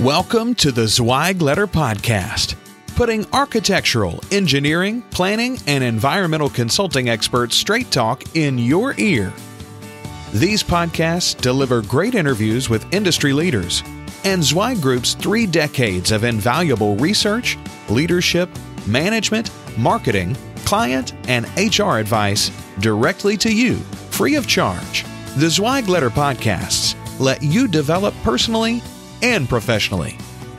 Welcome to the Zweig Letter Podcast, putting architectural, engineering, planning, and environmental consulting experts straight talk in your ear. These podcasts deliver great interviews with industry leaders and Zweig Group's 3 decades of invaluable research, leadership, management, marketing, client, and HR advice directly to you, free of charge. The Zweig Letter Podcasts let you develop personally and professionally,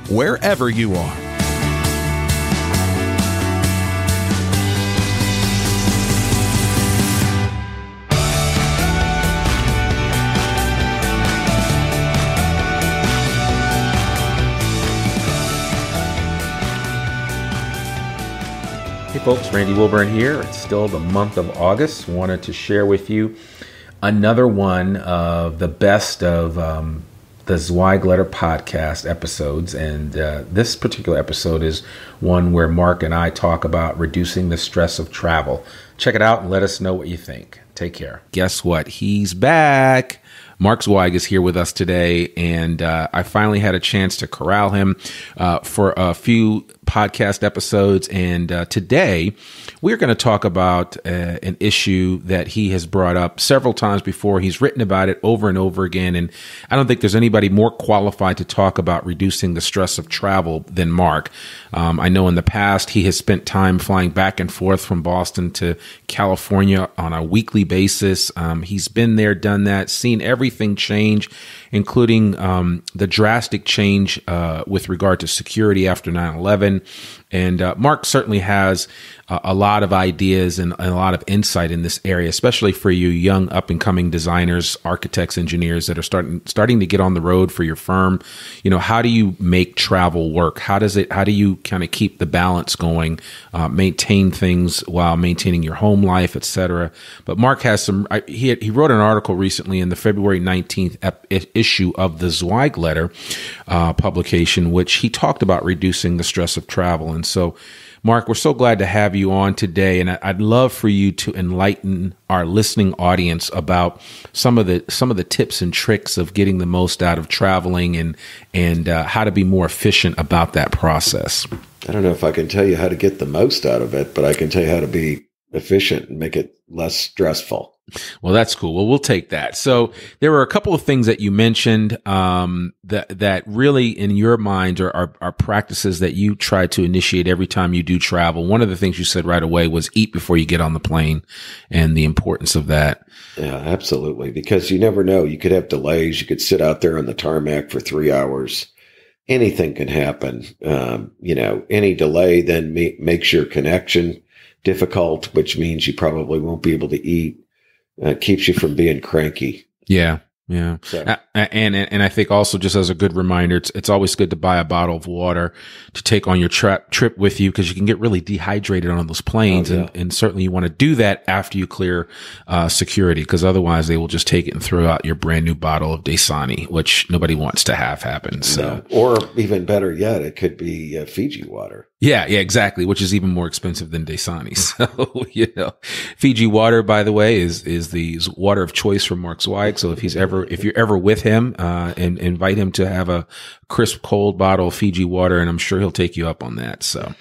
wherever you are. Hey folks, Randy Wilburn here. It's still the month of August. Wanted to share with you another one of the best of the Zweig Letter Podcast episodes. And this particular episode is one where Mark and I talk about reducing the stress of travel. Check it out and let us know what you think. Take care. Guess what? He's back. Mark Zweig is here with us today, and I finally had a chance to corral him for a few podcast episodes. And today, we're going to talk about an issue that he has brought up several times before. He's written about it over and over again, and I don't think there's anybody more qualified to talk about reducing the stress of travel than Mark. I know in the past, he has spent time flying back and forth from Boston to California on a weekly basis. He's been there, done that, seen everything change, including the drastic change with regard to security after 9/11. And Mark certainly has a lot of ideas and a lot of insight in this area, especially for you young up-and-coming designers, architects, engineers that are starting to get on the road for your firm. You know, how do you make travel work? How do you kind of keep the balance going, maintain things while maintaining your home life, et cetera? But Mark has he wrote an article recently in the February 19th issue of the Zweig Letter publication, which he talked about reducing the stress of travel. And so, Mark, we're so glad to have you on today, and I'd love for you to enlighten our listening audience about some of the tips and tricks of getting the most out of traveling and how to be more efficient about that process. I don't know if I can tell you how to get the most out of it, but I can tell you how to be efficient and make it less stressful. Well, that's cool. Well, we'll take that. So there were a couple of things that you mentioned that really, in your mind, are practices that you try to initiate every time you do travel. One of the things you said right away was eat before you get on the plane, and the importance of that. Yeah, absolutely. Because you never know. You could have delays. You could sit out there on the tarmac for 3 hours. Anything can happen. Any delay then makes your connection difficult, which means you probably won't be able to eat. Keeps you from being cranky. Yeah. Yeah. So. And I think also, just as a good reminder, it's always good to buy a bottle of water to take on your trip with you, because you can get really dehydrated on those planes. Oh, yeah. And certainly you want to do that after you clear security, because otherwise they will just take it and throw out your brand new bottle of Dasani, which nobody wants to have happen. So, no. Or even better yet, it could be Fiji water. Yeah, exactly. Which is even more expensive than Dasani. So, Fiji water, by the way, is the water of choice for Mark Zweig. So if you're ever with him, and invite him to have a crisp, cold bottle of Fiji water, and I'm sure he'll take you up on that. So,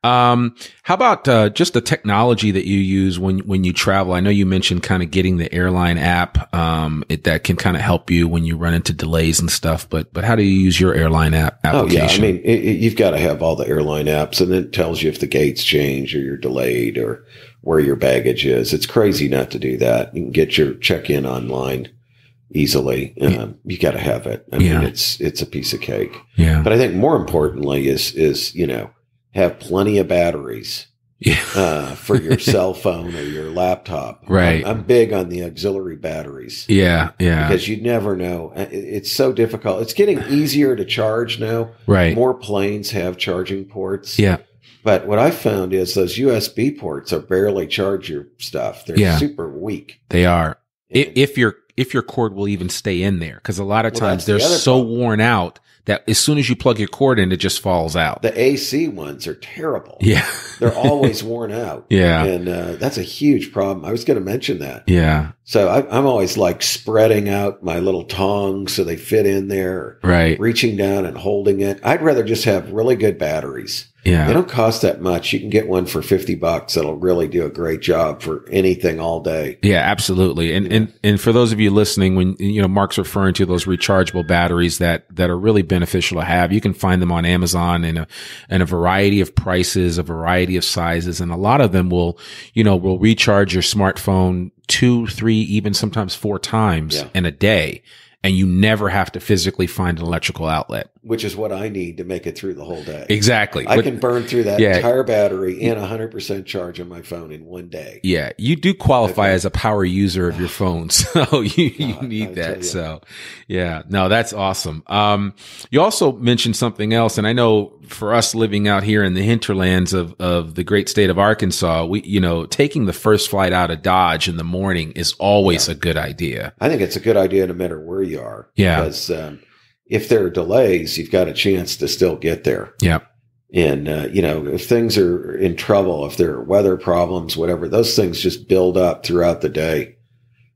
how about just the technology that you use when you travel? I know you mentioned kind of getting the airline app, that can kind of help you when you run into delays and stuff. But how do you use your airline application? Oh, yeah. I mean, you've got to have all the airline apps, and it tells you if the gates change or you're delayed or where your baggage is. It's crazy not to do that. You can get your check-in online easily. You got to have it. I mean, it's a piece of cake. Yeah. But I think more importantly is have plenty of batteries. Yeah. For your cell phone or your laptop. Right. I'm big on the auxiliary batteries. Yeah. Because you never know. It's so difficult. It's getting easier to charge now. Right. More planes have charging ports. Yeah. But what I found is those USB ports are barely charge your stuff. They're super weak. They are. If your cord will even stay in there. Cause a lot of times they're the so problem. worn out that as soon as you plug your cord in, it just falls out. The AC ones are terrible. Yeah. They're always worn out. Yeah. And that's a huge problem. I was going to mention that. Yeah. So I'm always like spreading out my little tongs so they fit in there. Right. Reaching down and holding it. I'd rather just have really good batteries. Yeah. They don't cost that much. You can get one for $50 that'll really do a great job for anything all day. Yeah, absolutely. And for those of you listening, when Mark's referring to those rechargeable batteries that are really beneficial to have, you can find them on Amazon in a variety of prices, a variety of sizes, and a lot of them will recharge your smartphone 2, 3, even sometimes 4 times in a day. And you never have to physically find an electrical outlet. Which is what I need to make it through the whole day. Exactly. I can burn through that entire battery and 100% charge on my phone in one day. Yeah. You do qualify as a power user of your phone. So you need that. So yeah, no, that's awesome. You also mentioned something else. And I know for us living out here in the hinterlands of the great state of Arkansas, taking the first flight out of Dodge in the morning is always a good idea. I think it's a good idea no matter where you are. Yeah. Because if there are delays, you've got a chance to still get there. Yeah. And, if things are in trouble, if there are weather problems, whatever, those things just build up throughout the day.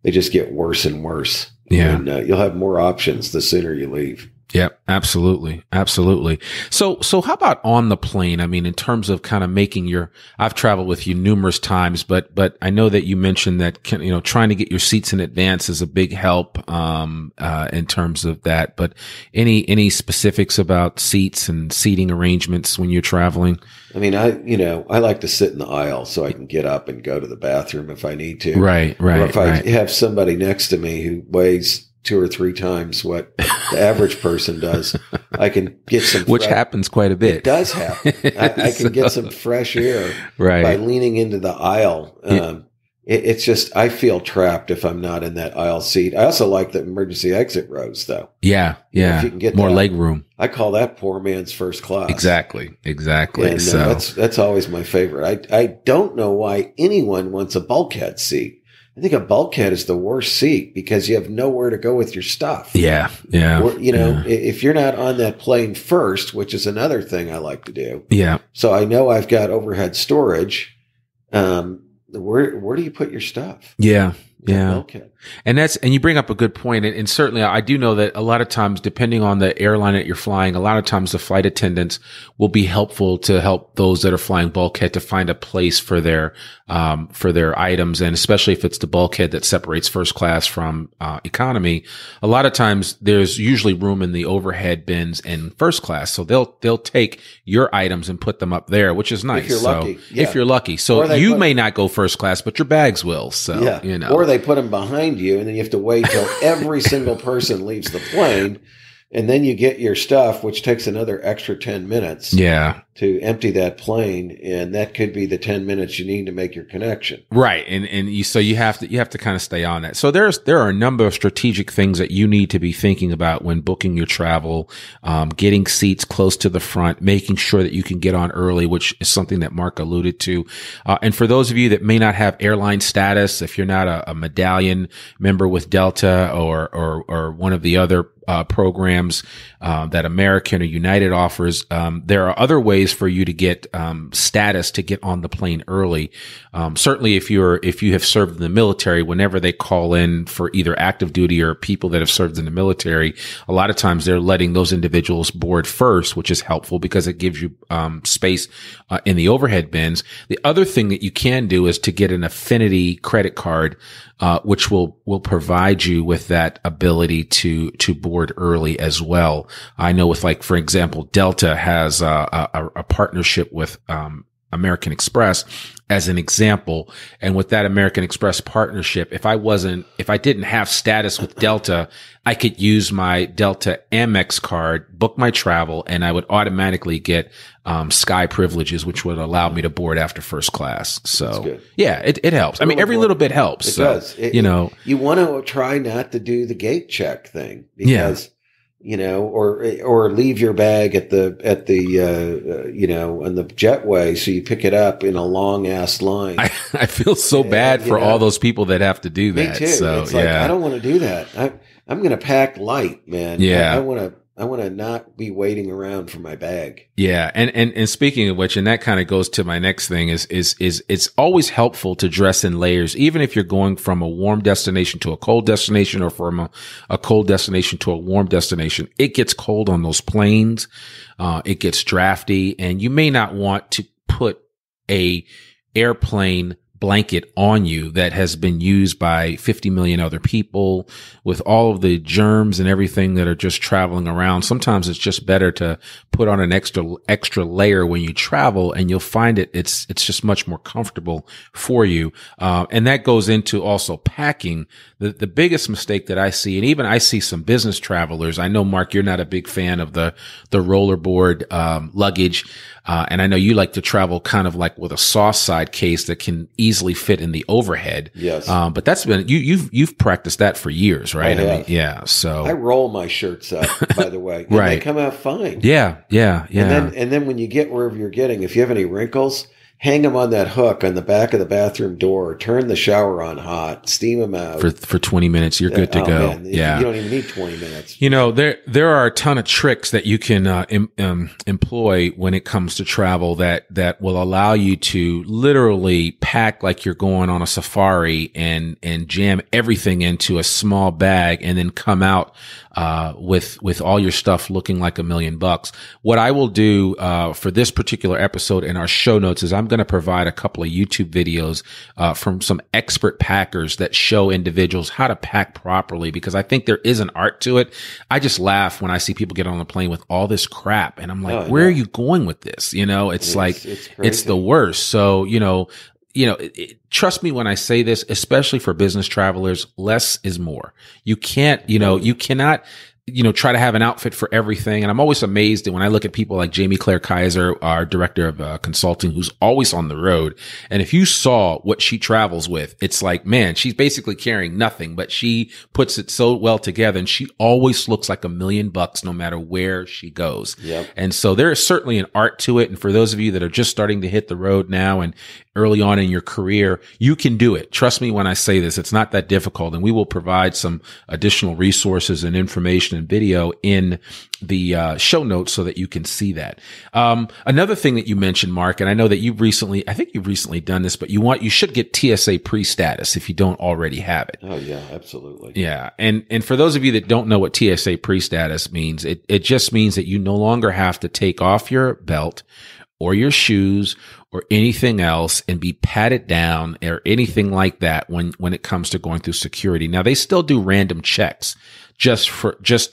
They just get worse and worse. Yeah. And you'll have more options the sooner you leave. Yep, absolutely. Absolutely. So how about on the plane? I mean, in terms of kind of I've traveled with you numerous times, but I know that you mentioned that, trying to get your seats in advance is a big help, in terms of that. But any specifics about seats and seating arrangements when you're traveling? I mean, I like to sit in the aisle so I can get up and go to the bathroom if I need to. Right. Or if I have somebody next to me who weighs 2 or 3 times what the average person does, I can get some which happens quite a bit. It does happen. I can get some fresh air by leaning into the aisle. It's just, I feel trapped if I'm not in that aisle seat. I also like the emergency exit rows, though. Yeah. If you can get more that, leg room. I call that poor man's first class. Exactly. And so that's always my favorite. I don't know why anyone wants a bulkhead seat. I think a bulkhead is the worst seat because you have nowhere to go with your stuff. Yeah. Or, if you're not on that plane first, which is another thing I like to do. Yeah. So I know I've got overhead storage. Where do you put your stuff? Yeah. Bulkhead. And you bring up a good point. And certainly I do know that a lot of times, depending on the airline that you're flying, a lot of times the flight attendants will be helpful to help those that are flying bulkhead to find a place for their items. And especially if it's the bulkhead that separates first class from, economy, a lot of times there's usually room in the overhead bins in first class. So they'll take your items and put them up there, which is nice. If you're lucky. So you may not go first class, but your bags will. So, Or they put them behind you, and then you have to wait till every single person leaves the plane, and then you get your stuff, which takes another extra 10 minutes. Yeah. To empty that plane, and that could be the 10 minutes you need to make your connection. Right. And you have to kind of stay on that. So there are a number of strategic things that you need to be thinking about when booking your travel, getting seats close to the front, making sure that you can get on early, which is something that Mark alluded to. And for those of you that may not have airline status, if you're not a medallion member with Delta or one of the other programs that American or United offers, there are other ways for you to get status to get on the plane early. Certainly, if you have served in the military, whenever they call in for either active duty or people that have served in the military, a lot of times they're letting those individuals board first, which is helpful because it gives you space in the overhead bins. The other thing that you can do is to get an affinity credit card, which will provide you with that ability to board early as well. I know with, like, for example, Delta has a partnership with American Express as an example. And with that American Express partnership, if I didn't have status with Delta, I could use my Delta Amex card, book my travel, and I would automatically get Sky privileges, which would allow me to board after first class. So yeah, it helps. I mean, every little bit helps. It does. You want to try not to do the gate check thing because or leave your bag at the on the jetway, so you pick it up in a long ass line. I feel so bad for all those people that have to do that. Me too. So, it's like, I don't want to do that. I'm going to pack light, man. Yeah. I want to not be waiting around for my bag. Yeah. And speaking of which, and that kind of goes to my next thing is it's always helpful to dress in layers, even if you're going from a warm destination to a cold destination, or from a cold destination to a warm destination. It gets cold on those planes. It gets drafty, and you may not want to put a airplane blanket on you that has been used by 50 million other people, with all of the germs and everything that are just traveling around. Sometimes it's just better to put on an extra layer when you travel, and you'll find it's just much more comfortable for you. And that goes into also packing. The biggest mistake that I see, and even I see some business travelers. I know, Mark, you're not a big fan of the rollerboard luggage. And I know you like to travel kind of like with a soft side case that can easily fit in the overhead. Yes. But that's been, you've practiced that for years, right? I mean, yeah. So I roll my shirts up, by the way. And right. They come out fine. Yeah. And then when you get wherever you're getting, if you have any wrinkles, hang them on that hook on the back of the bathroom door, turn the shower on hot, steam them out. For 20 minutes, you're good to go. Man, yeah. You don't even need 20 minutes. There are a ton of tricks that you can employ when it comes to travel that will allow you to literally pack like you're going on a safari and jam everything into a small bag, and then come out with all your stuff looking like $1 million. What I will do for this particular episode in our show notes is I'm going to provide a couple of YouTube videos from some expert packers that show individuals how to pack properly, because I think there is an art to it. I just laugh when I see people get on the plane with all this crap, and I'm like, where are you going with this? It's the worst. So, trust me when I say this, especially for business travelers, less is more. You can't, you cannot, try to have an outfit for everything. And I'm always amazed that when I look at people like Jamie Claire Kaiser, our director of consulting, who's always on the road. And if you saw what she travels with, it's like, man, she's basically carrying nothing, but she puts it so well together, and she always looks like $1 million no matter where she goes. Yep. And so there is certainly an art to it. And for those of you that are just starting to hit the road now and early on in your career, you can do it. Trust me when I say this, it's not that difficult. And we will provide some additional resources and information and video in the show notes so that you can see that. Another thing that you mentioned, Mark, and I know that I think you've recently done this, but you should get TSA pre-status if you don't already have it. Oh yeah, absolutely. Yeah. And for those of you that don't know what TSA pre-status means, it just means that you no longer have to take off your belt or your shoes or anything else and be patted down or anything like that when it comes to going through security. Now, they still do random checks just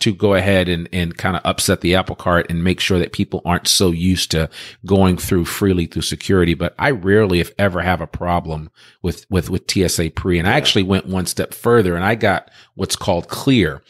to go ahead and kind of upset the apple cart and make sure that people aren't so used to going through freely through security. But I rarely, if ever, have a problem with TSA pre. And I actually went one step further, and I got what's called clear,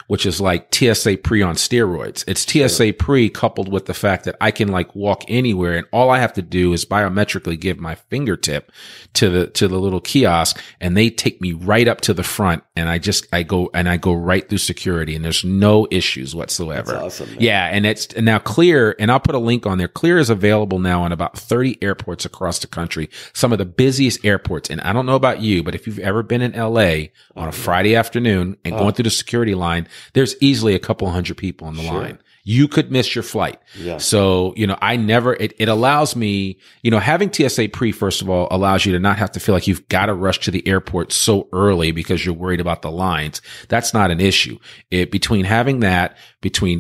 which is like TSA pre on steroids. It's TSA pre coupled with the fact that I can like walk anywhere, and all I have to do is biometrically give my fingertip to the little kiosk, and they take me right up to the front, and I go right through security, and there's no issues whatsoever. That's awesome, man. Yeah. And now Clear, and I'll put a link on there. Clear is available now on about 30 airports across the country, some of the busiest airports. And I don't know about you, but if you've ever been in LA on a Friday afternoon and going through the security line, there's easily a couple hundred people on the line. You could miss your flight. Yeah. So, it allows me, having TSA pre, first of all, allows you to not have to feel like you've got to rush to the airport so early because you're worried about the lines. That's not an issue. Between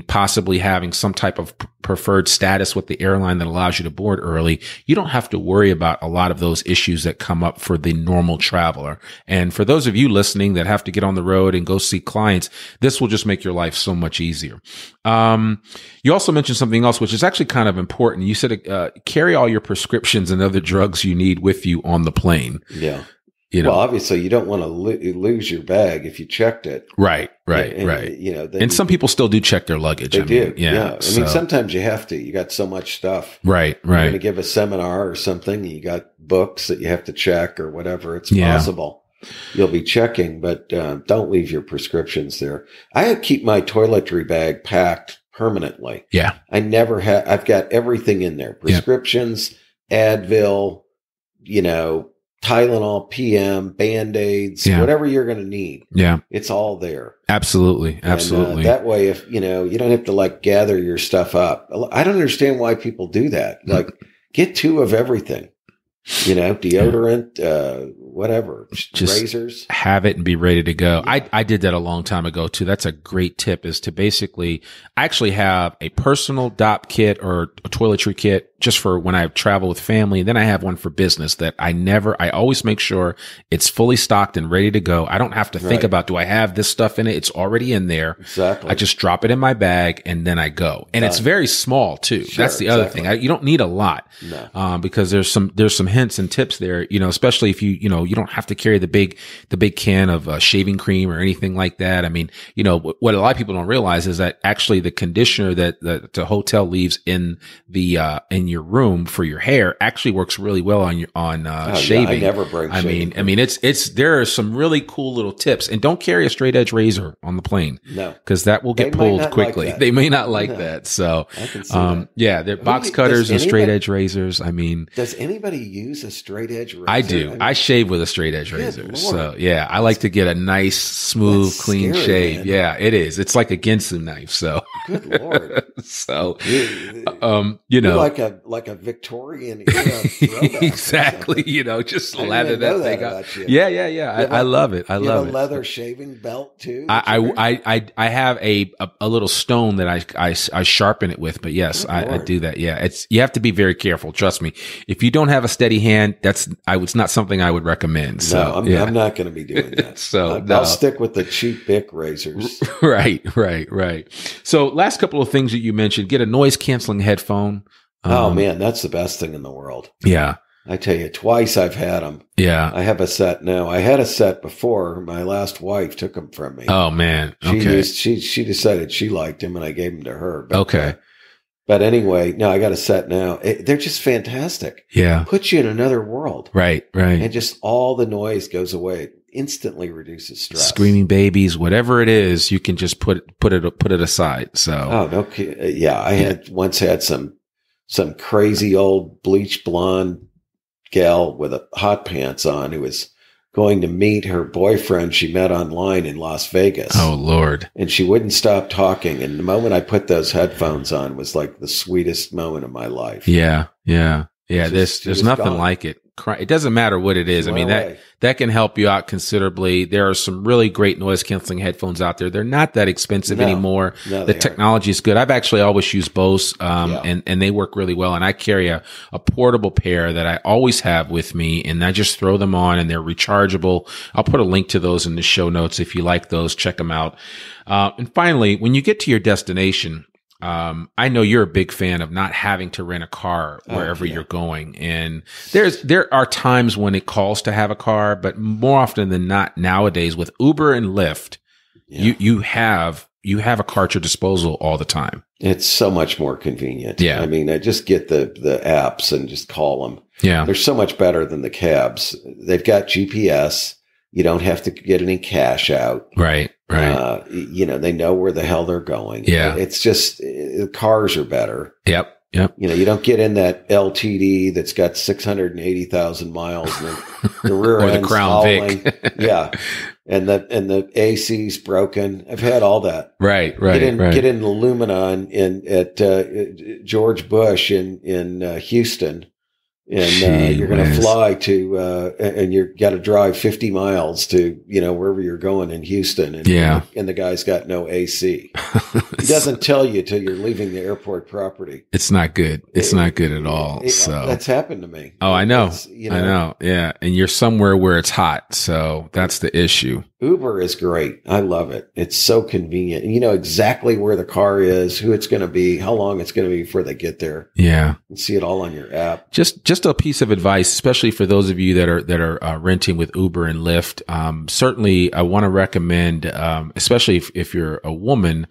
possibly having some type of preferred status with the airline that allows you to board early, you don't have to worry about a lot of those issues that come up for the normal traveler. And for those of you listening that have to get on the road and go see clients, this will just make your life so much easier. You also mentioned something else, which is actually kind of important. You said, carry all your prescriptions and other drugs you need with you on the plane. Yeah. Well, obviously you don't want to lose your bag if you checked it. Right. And some people still do check their luggage. They do. Yeah. I mean, sometimes you have to. You got so much stuff. Right. You're going to give a seminar or something. You got books that you have to check or whatever. It's possible. you'll be checking, but don't leave your prescriptions there. I keep my toiletry bag packed permanently. Yeah. I never have. I've got everything in there: prescriptions, Advil, Tylenol, PM, Band-Aids, whatever you're going to need. Yeah. It's all there. Absolutely. And, that way, if, you don't have to gather your stuff up. I don't understand why people do that. Get 2 of everything, deodorant, whatever, just razors. Have it and be ready to go. I did that a long time ago too. That's a great tip, is to basically actually have a personal DOP kit or a toiletry kit just for when I travel with family. And then I have one for business that I always make sure it's fully stocked and ready to go. I don't have to think about, do I have this stuff in it? It's already in there. Exactly. I just drop it in my bag and then I go. And it's very small too. Sure, that's the other thing. You don't need a lot, because there's some hints and tips there, especially if you don't have to carry the big can of shaving cream or anything like that. I mean, what a lot of people don't realize is that actually the conditioner that the hotel leaves in in your room for your hair actually works really well on shaving. I never bring shaving. I mean, there are some really cool little tips, and don't carry a straight edge razor on the plane. No, because that will get pulled quickly. They may not like that. So, I can see that. They're box cutters and straight edge razors. I mean, does anybody use a straight edge razor? I do. I shave with a straight edge razor. Lord. So I like to get a nice, smooth, clean shave. Man. Yeah, it is. It's like a Ginsu knife. So good Lord. So, you're like a Victorian era throwback. Exactly. Just lather that thing up. Yeah. I love it. I love it. A leather shaving belt too. I have a little stone that I sharpen it with, but yes, I do that. Yeah. You have to be very careful. Trust me. If you don't have a steady hand, it's not something I would recommend. So I'm not going to be doing that. So I'll stick with the cheap Bic razors. Right. So last couple of things that you mentioned, get a noise canceling headphone. Oh man, that's the best thing in the world. Yeah. I tell you, twice I've had them. Yeah. I have a set now. I had a set before. My last wife took them from me. Oh man. Okay. She decided she liked him and I gave them to her. But, okay. But anyway, no, I got a set now. They're just fantastic. Yeah. Put you in another world. Right. And just all the noise goes away. It instantly reduces stress. Screaming babies, whatever it is, you can just put it aside. So. Oh, no. Yeah. I had once had some crazy old bleach blonde gal with hot pants on who was going to meet her boyfriend she met online in Las Vegas. Oh, Lord. And she wouldn't stop talking. And the moment I put those headphones on was like the sweetest moment of my life. Yeah. There's nothing like it. It doesn't matter what it is. I mean, that can help you out considerably. There are some really great noise canceling headphones out there. They're not that expensive anymore. No, the technology is good. I've actually always used Bose, and they work really well. And I carry a portable pair that I always have with me, and I just throw them on and they're rechargeable. I'll put a link to those in the show notes. If you like those, check them out. And finally, when you get to your destination, I know you're a big fan of not having to rent a car wherever you're going. And there are times when it calls to have a car, but more often than not nowadays with Uber and Lyft, you have a car at your disposal all the time. It's so much more convenient. Yeah. I mean, I just get the apps and just call them. Yeah. They're so much better than the cabs. They've got GPS. You don't have to get any cash out. Right. They know where the hell they're going. Yeah. It's just, the cars are better. Yep. You don't get in that LTD that's got 680,000 miles and the rear or the end's Crown hauling. Vic. Yeah. And the AC's broken. I've had all that. Right. Get in the Luminon at George Bush in Houston. And you're going to fly to, and you got to drive 50 miles to, wherever you're going in Houston. And, and the guy's got no AC. He doesn't tell you till you're leaving the airport property. It's not good. It's not good at all. So that's happened to me. Oh, I know. I know. Yeah. And you're somewhere where it's hot. So that's the issue. Uber is great. I love it. It's so convenient. And you know exactly where the car is, who it's going to be, how long it's going to be before they get there. Yeah. And see it all on your app. Just a piece of advice, especially for those of you that are renting with Uber and Lyft. Certainly I want to recommend, especially if you're a woman,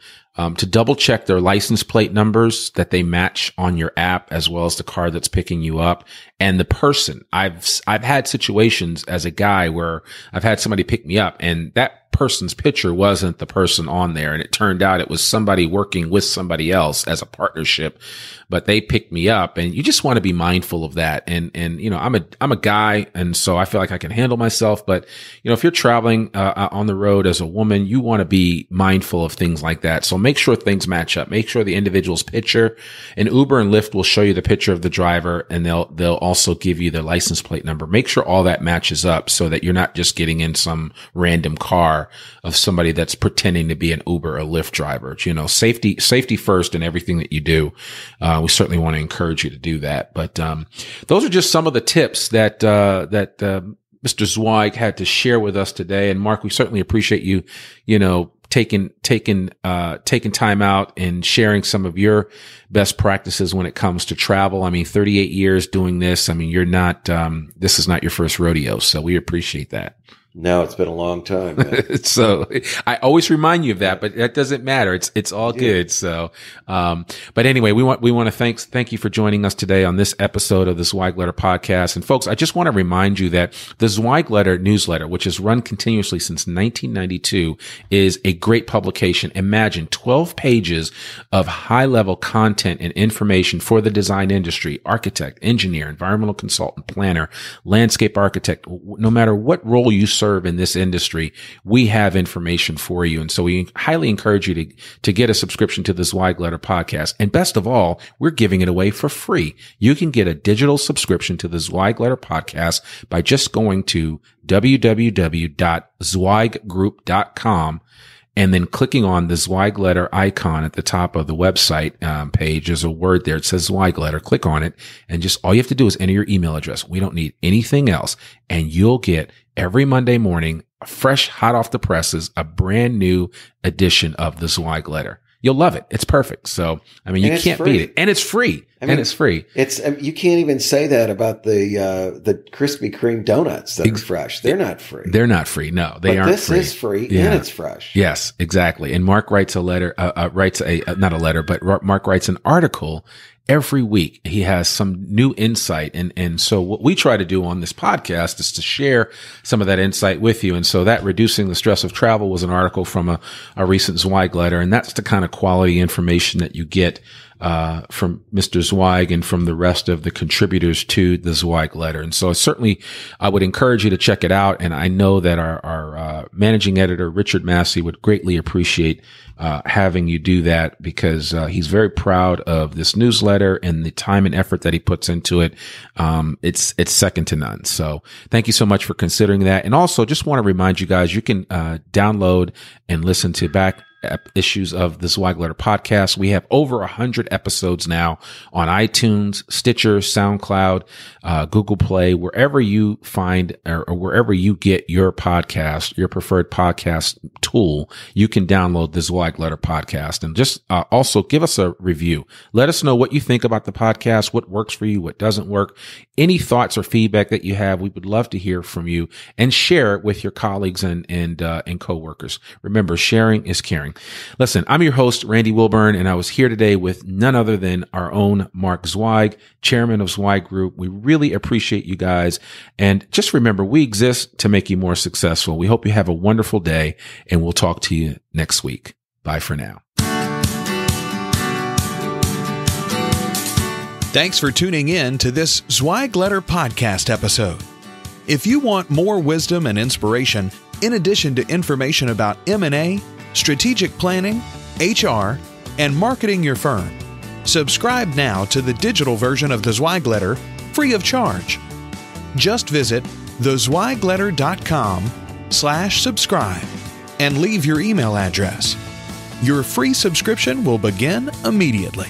to double check their license plate numbers that they match on your app, as well as the car that's picking you up and the person. I've had situations as a guy where I've had somebody pick me up and that person's picture wasn't the person on there. And it turned out it was somebody working with somebody else as a partnership, but they picked me up, and you just want to be mindful of that. And, I'm a guy. And so I feel like I can handle myself, but if you're traveling on the road as a woman, you want to be mindful of things like that. So make sure things match up, make sure the individual's picture, and Uber and Lyft will show you the picture of the driver, and they'll also give you their license plate number. Make sure all that matches up so that you're not just getting in some random car of somebody that's pretending to be an Uber or Lyft driver. Safety first in everything that you do. We certainly want to encourage you to do that. But those are just some of the tips that Mr. Zweig had to share with us today. And Mark, we certainly appreciate you, taking time out and sharing some of your best practices when it comes to travel. 38 years doing this. You're not, this is not your first rodeo. So we appreciate that. No, it's been a long time, man. So I always remind you of that, but that doesn't matter. It's all good. So, but anyway, we want to thank you for joining us today on this episode of the Zweig Letter Podcast. And folks, I just want to remind you that the Zweig Letter newsletter, which has run continuously since 1992, is a great publication. Imagine 12 pages of high level content and information for the design industry: architect, engineer, environmental consultant, planner, landscape architect. No matter what role you serve in this industry, we have information for you. And so we highly encourage you to get a subscription to the Zweig Letter Podcast. And best of all, we're giving it away for free. You can get a digital subscription to the Zweig Letter Podcast by just going to www.zweiggroup.com and then clicking on the Zweig Letter icon at the top of the website page. There's a word there. It says Zweig Letter. Click on it, and just all you have to do is enter your email address. We don't need anything else. And you'll get every Monday morning, fresh, hot off the presses, a brand new edition of the Zweig Letter. You'll love it. It's perfect. So, you can't beat it. And it's free. It's free. It's, you can't even say that about the Krispy Kreme donuts that are fresh. They're not free. They're not free. No, they aren't free. This is free and it's fresh. Yes, exactly. And Mark writes a letter, Mark writes an article every week. He has some new insight. And so what we try to do on this podcast is to share some of that insight with you. And so that Reducing the Stress of Travel was an article from a recent Zweig letter. And that's the kind of quality information that you get from Mr. Zweig and from the rest of the contributors to the Zweig letter. And so certainly I would encourage you to check it out. And I know that our managing editor, Richard Massey, would greatly appreciate having you do that, because he's very proud of this newsletter and the time and effort that he puts into it. It's second to none. So thank you so much for considering that. And also just want to remind you guys, you can download and listen to back issues of the Zweig Letter Podcast. We have over 100 episodes now on iTunes, Stitcher, SoundCloud, Google Play, wherever you find or wherever you get your podcast, your preferred podcast tool, you can download the Zweig Letter Podcast. And just also give us a review. Let us know what you think about the podcast, what works for you, what doesn't work. Any thoughts or feedback that you have, we would love to hear from you, and share it with your colleagues and coworkers. Remember, sharing is caring. Listen, I'm your host, Randy Wilburn, and I was here today with none other than our own Mark Zweig, chairman of Zweig Group. We really appreciate you guys. And just remember, we exist to make you more successful. We hope you have a wonderful day, and we'll talk to you next week. Bye for now. Thanks for tuning in to this Zweig Letter Podcast episode. If you want more wisdom and inspiration, in addition to information about M&A, strategic planning, HR, and marketing your firm, subscribe now to the digital version of the Zweig Letter free of charge. Just visit thezweigletter.com/subscribe and leave your email address. Your free subscription will begin immediately.